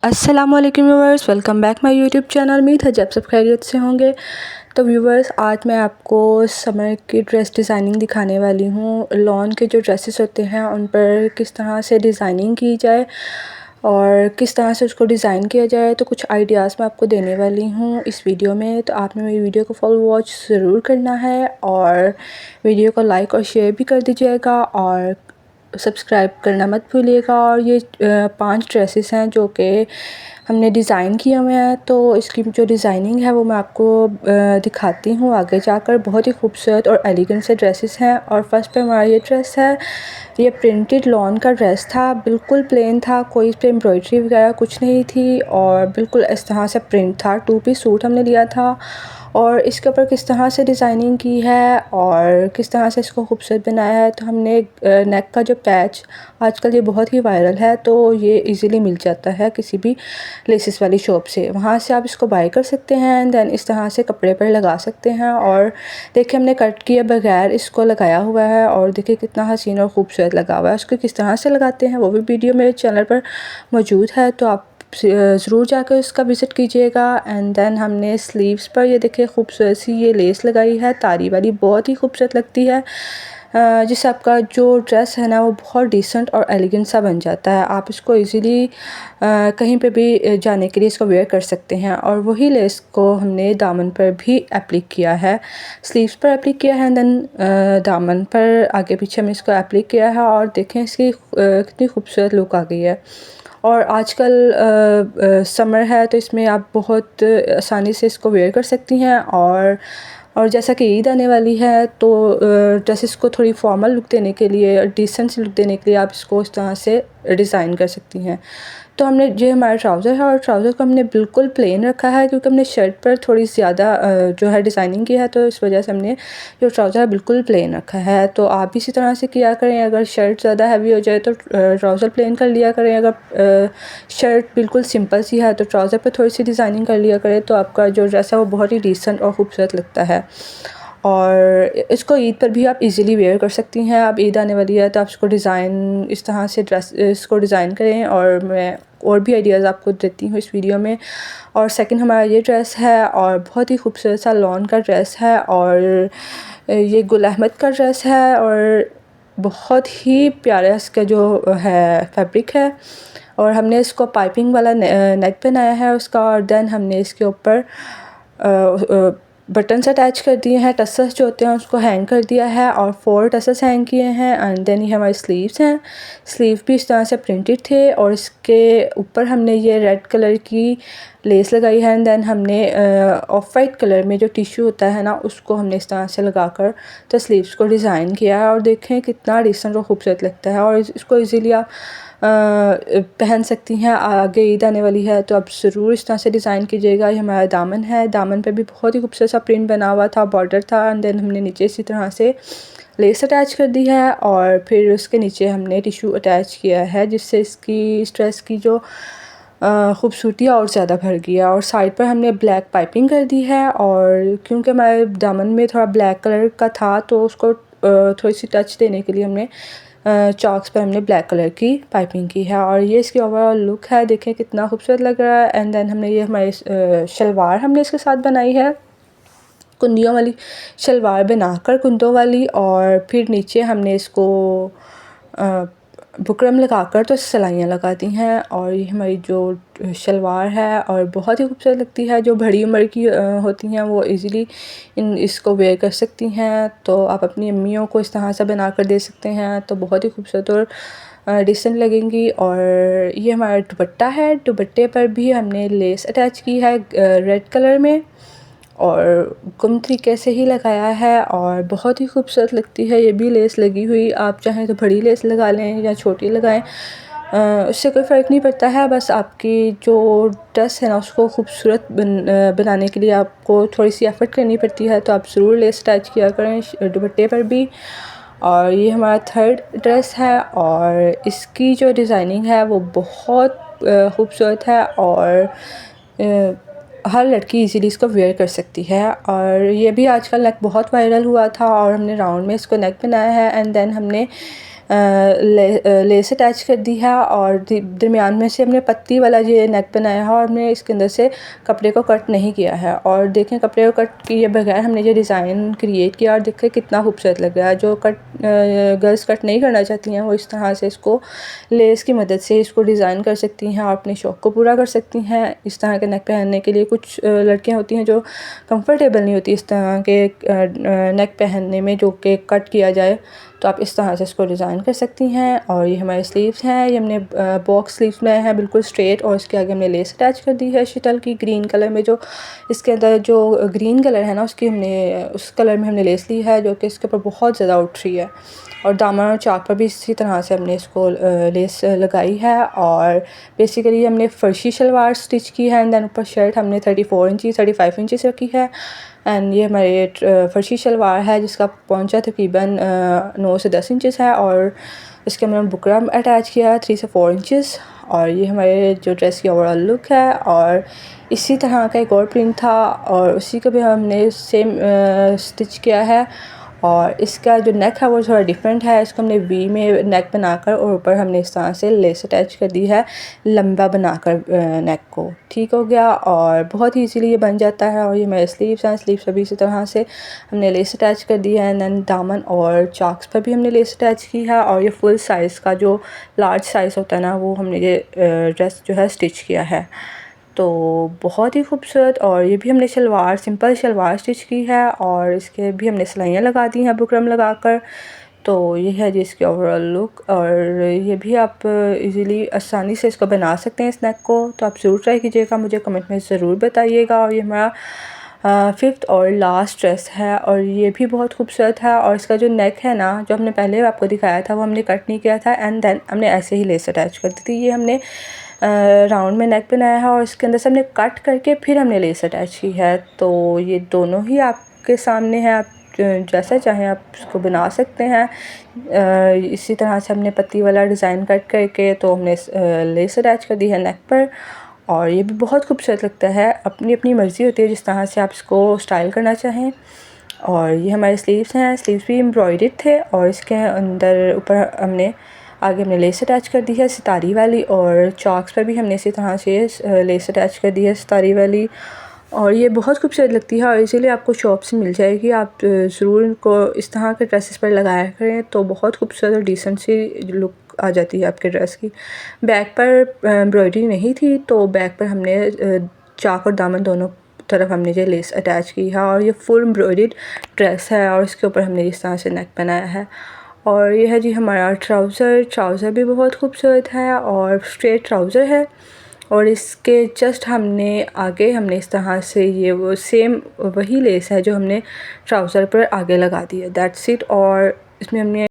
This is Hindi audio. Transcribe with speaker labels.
Speaker 1: अस्सलाम वालेकुम viewers, welcome back my YouTube channel. उम्मीद है जब सब खैरियत से होंगे। तो व्यूवर्स, आज मैं आपको समर की ड्रेस डिज़ाइनिंग दिखाने वाली हूँ। लॉन के जो ड्रेसेस होते हैं उन पर किस तरह से डिज़ाइनिंग की जाए और किस तरह से उसको डिज़ाइन किया जाए, तो कुछ आइडियाज़ मैं आपको देने वाली हूँ इस वीडियो में। तो आपने मेरी वीडियो को फुल वॉच ज़रूर करना है और वीडियो को लाइक और शेयर भी कर दीजिएगा और सब्सक्राइब करना मत भूलिएगा। और ये 5 ड्रेसेस हैं जो कि हमने डिज़ाइन किए हुए हैं, तो इसकी जो डिज़ाइनिंग है वो मैं आपको दिखाती हूँ आगे जाकर। बहुत ही खूबसूरत और एलिगेंट से ड्रेसेस हैं। और फर्स्ट पे हमारा ये ड्रेस है, ये प्रिंटेड लॉन का ड्रेस था, बिल्कुल प्लेन था, कोई इस पर एम्ब्रॉयडरी वगैरह कुछ नहीं थी और बिल्कुल इस तरह से प्रिंट था। 2 पीस सूट हमने लिया था और इसके ऊपर किस तरह से डिज़ाइनिंग की है और किस तरह से इसको खूबसूरत बनाया है। तो हमने नेक का जो पैच, आजकल ये बहुत ही वायरल है, तो ये इजीली मिल जाता है किसी भी लेसिस वाली शॉप से, वहाँ से आप इसको बाय कर सकते हैं। एंड देन इस तरह से कपड़े पर लगा सकते हैं। और देखिए हमने कट किए बगैर इसको लगाया हुआ है और देखिए कितना हसीन और ख़ूबसूरत लगा हुआ है। उसको किस तरह से लगाते हैं वो भी वीडियो मेरे चैनल पर मौजूद है, तो आप ज़रूर जाकर इसका विज़िट कीजिएगा। एंड देन हमने स्लीव्स पर ये देखिए खूबसूरत सी ये लेस लगाई है, तारी वाली, बहुत ही खूबसूरत लगती है, जिससे आपका जो ड्रेस है ना वो बहुत डिसेंट और एलिगेंट सा बन जाता है। आप इसको इजीली कहीं पे भी जाने के लिए इसको वेयर कर सकते हैं। और वही लेस को हमने दामन पर भी एप्लिक किया है, स्लीव्स पर एप्लिक किया है, देन दामन पर आगे पीछे हमने इसको एप्लिक किया है। और देखें इसकी कितनी खूबसूरत लुक आ गई है। और आजकल समर है तो इसमें आप बहुत आसानी से इसको वेयर कर सकती हैं। और जैसा कि ईद आने वाली है तो ड्रेसेस को थोड़ी फॉर्मल लुक देने के लिए, डिसेंट लुक देने के लिए आप इसको इस तरह से डिज़ाइन कर सकती हैं। तो हमने ये हमारा ट्राउज़र है और ट्राउज़र को हमने बिल्कुल प्लेन रखा है क्योंकि हमने शर्ट पर थोड़ी ज़्यादा जो है डिज़ाइनिंग की है, तो इस वजह से हमने जो ट्राउज़र है बिल्कुल प्लेन रखा है। तो आप भी इसी तरह से किया करें। अगर शर्ट ज़्यादा हैवी हो जाए तो ट्राउज़र प्लेन कर लिया करें। अगर शर्ट बिल्कुल सिंपल सी है तो ट्राउज़र पर थोड़ी सी डिज़ाइनिंग कर लिया करें, तो आपका जो ड्रेस है वो बहुत ही डिसेंट और ख़ूबसूरत लगता है। और इसको ईद पर भी आप इजीली वेयर कर सकती हैं। अब ईद आने वाली है तो आप इसको डिज़ाइन इस तरह से ड्रेस इसको डिज़ाइन करें। और मैं और भी आइडियाज़ आपको देती हूँ इस वीडियो में। और सेकंड हमारा ये ड्रेस है और बहुत ही खूबसूरत सा लॉन का ड्रेस है और ये गुल अहमद का ड्रेस है और बहुत ही प्यारा इसका जो है फैब्रिक है। और हमने इसको पाइपिंग वाला नेक बनाया है उसका। और देन हमने इसके ऊपर बटन्स अटैच कर दिए हैं, टसल्स जो होते हैं उसको हैंग कर दिया है और 4 टसल्स हैंग किए हैं। एंड देन ये हमारी स्लीव्स हैं, स्लीव भी इस तरह से प्रिंटेड थे और इसके ऊपर हमने ये रेड कलर की लेस लगाई है। एंड देन हमने ऑफ वाइट कलर में जो टिश्यू होता है ना उसको हमने इस तरह से लगाकर तो स्लीव्स को डिज़ाइन किया है। और देखें कितना डिसेंट और ख़ूबसूरत लगता है। और इसको इजीली आप पहन सकती हैं। आगे ईद आने वाली है तो आप ज़रूर इस तरह से डिज़ाइन कीजिएगा। ये हमारा दामन है, दामन पे भी बहुत ही खूबसूरत सा प्रिंट बना हुआ था, बॉर्डर था। एंड देन हमने नीचे इसी तरह से लेस अटैच कर दी है और फिर उसके नीचे हमने टिश्यू अटैच किया है, जिससे इसकी इस ड्रेस की जो खूबसूरती और ज़्यादा भर गई है। और साइड पर हमने ब्लैक पाइपिंग कर दी है और क्योंकि हमारे दामन में थोड़ा ब्लैक कलर का था तो उसको थोड़ी सी टच देने के लिए हमने चॉक्स पर हमने ब्लैक कलर की पाइपिंग की है। और ये इसकी ओवरऑल लुक है, देखें कितना खूबसूरत लग रहा है। एंड देन हमने ये हमारी शलवार हमने इसके साथ बनाई है, कुंदियों वाली शलवार बनाकर कुंदों वाली। और फिर नीचे हमने इसको बुकरम लगाकर तो सिलाइयाँ लगा दी हैं। और ये हमारी जो शलवार है और बहुत ही खूबसूरत लगती है। जो बड़ी उम्र की होती हैं वो इजीली इसको वेयर कर सकती हैं, तो आप अपनी अम्मियों को इस तरह से बना कर दे सकते हैं, तो बहुत ही खूबसूरत और डिसेंट लगेंगी। और ये हमारा दुपट्टा है, दुपट्टे पर भी हमने लेस अटैच की है रेड कलर में और गुम तरीके से ही लगाया है और बहुत ही खूबसूरत लगती है ये भी लेस लगी हुई। आप चाहें तो बड़ी लेस लगा लें या छोटी लगाएं, उससे कोई फ़र्क नहीं पड़ता है। बस आपकी जो ड्रेस है ना उसको खूबसूरत बनाने के लिए आपको थोड़ी सी एफ़र्ट करनी पड़ती है, तो आप ज़रूर लेस अटैच किया करें दुपट्टे पर भी। और ये हमारा थर्ड ड्रेस है और इसकी जो डिज़ाइनिंग है वो बहुत खूबसूरत है और हर लड़की इजीली इसको वेयर कर सकती है। और ये भी आजकल नेक बहुत वायरल हुआ था और हमने राउंड में इसको नेक बनाया है। एंड देन हमने लेस अटैच कर दी है और दरमियान में से हमने पत्ती वाला ये नेक बनाया है और हमने इसके अंदर से कपड़े को कट नहीं किया है। और देखें कपड़े को कट किए बगैर हमने ये डिज़ाइन क्रिएट किया और देखें कितना खूबसूरत लग रहा है। जो गर्ल्स कट नहीं करना चाहती हैं वो इस तरह से इसको लेस की मदद से इसको डिज़ाइन कर सकती हैं और अपने शौक़ को पूरा कर सकती हैं। इस तरह के नेक पहनने के लिए कुछ लड़कियाँ होती हैं जो कंफर्टेबल नहीं होती इस तरह के नेक पहनने में जो कि कट किया जाए, तो आप इस तरह से इसको डिज़ाइन कर सकती हैं। और ये हमारे स्लीव्स हैं, ये हमने बॉक्स स्लीव्स बनाए हैं बिल्कुल स्ट्रेट और इसके आगे हमने लेस अटैच कर दी है शटल की ग्रीन कलर में। जो इसके अंदर जो ग्रीन कलर है ना उसकी हमने उस कलर में हमने लेस ली है जो कि इसके ऊपर बहुत ज़्यादा उठ रही है। और दामन और चाक पर भी इसी तरह से हमने इसको लेस लगाई है। और बेसिकली हमने फर्शी शलवार स्टिच की है एंड देन ऊपर शर्ट हमने 34 इंची 35 इंचेस रखी है। एंड ये हमारे फर्शी शलवार है जिसका पहुंचा तकरीबन 9 से 10 इंचेस है और इसके हमने बुकरम अटैच किया है 3 से 4 इंचेस। और ये हमारे जो ड्रेस की ओवरऑल लुक है। और इसी तरह का एक और प्रिंट था और उसी का भी हमने सेम स्टिच किया है। और इसका जो नेक है वो थोड़ा डिफरेंट है, इसको हमने वी में नेक बनाकर और ऊपर हमने इस तरह से लेस अटैच कर दी है लंबा बनाकर नेक को। ठीक हो गया और बहुत ही इजीली ये बन जाता है। और ये मेरे स्लीव्स हैं, स्लीव्स पर भी इसी तरह से हमने लेस अटैच कर दी है एंड देन दामन और चाक्स पर भी हमने लेस अटैच की है। और ये फुल साइज़ का जो लार्ज साइज़ होता है ना वो हमने ये ड्रेस जो है स्टिच किया है, तो बहुत ही खूबसूरत। और ये भी हमने शलवार सिंपल शलवार स्टिच की है और इसके भी हमने सिलाइयाँ लगा दी हैं बुकरम लगाकर। तो ये है जी इसकी ओवरऑल लुक। और ये भी आप इजीली आसानी से इसको बना सकते हैं इस नेक को, तो आप ज़रूर ट्राई कीजिएगा, मुझे कमेंट में ज़रूर बताइएगा। और ये हमारा 5th और लास्ट ड्रेस है और ये भी बहुत खूबसूरत है। और इसका जो नेक है ना जो हमने पहले आपको दिखाया था वो हमने कट नहीं किया था एंड देन हमने ऐसे ही लेस अटैच कर दी थी। ये हमने राउंड में नेक बनाया है और इसके अंदर से हमने कट करके फिर हमने लेस अटैच की है। तो ये दोनों ही आपके सामने है, आप जैसा चाहें आप इसको बना सकते हैं। इसी तरह से हमने पत्ती वाला डिज़ाइन कट करके तो हमने लेस अटैच कर दी है नेक पर। और ये भी बहुत खूबसूरत लगता है, अपनी अपनी मर्ज़ी होती है जिस तरह से आप इसको स्टाइल करना चाहें। और ये हमारे स्लीव्स हैं, स्लीव्स भी एम्ब्रॉयडर्ड थे और इसके अंदर ऊपर हमने आगे हमने लेस अटैच कर दी है सितारी वाली और चॉक्स पर भी हमने इसी तरह से लेस अटैच कर दी है सितारी वाली। और ये बहुत खूबसूरत लगती है और इसीलिए आपको शॉप से मिल जाएगी, आप ज़रूर इनको इस तरह के ड्रेसेस पर लगाया करें तो बहुत खूबसूरत और डिसेंट सी लुक आ जाती है आपके ड्रेस की। बैक पर एम्ब्रॉयडरी नहीं थी तो बैक पर हमने चाक और दामन दोनों तरफ हमने ये लेस अटैच की है और ये फुल एम्ब्रॉयडर्ड ड्रेस है और इसके ऊपर हमने इस तरह से नेक बनाया है। और ये है जी हमारा ट्राउज़र भी बहुत खूबसूरत है और स्ट्रेट ट्राउज़र है। और इसके जस्ट हमने आगे हमने इस तरह से ये वो सेम वही लेस है जो हमने ट्राउज़र पर आगे लगा दी है, दैट्स इट। और इसमें हमने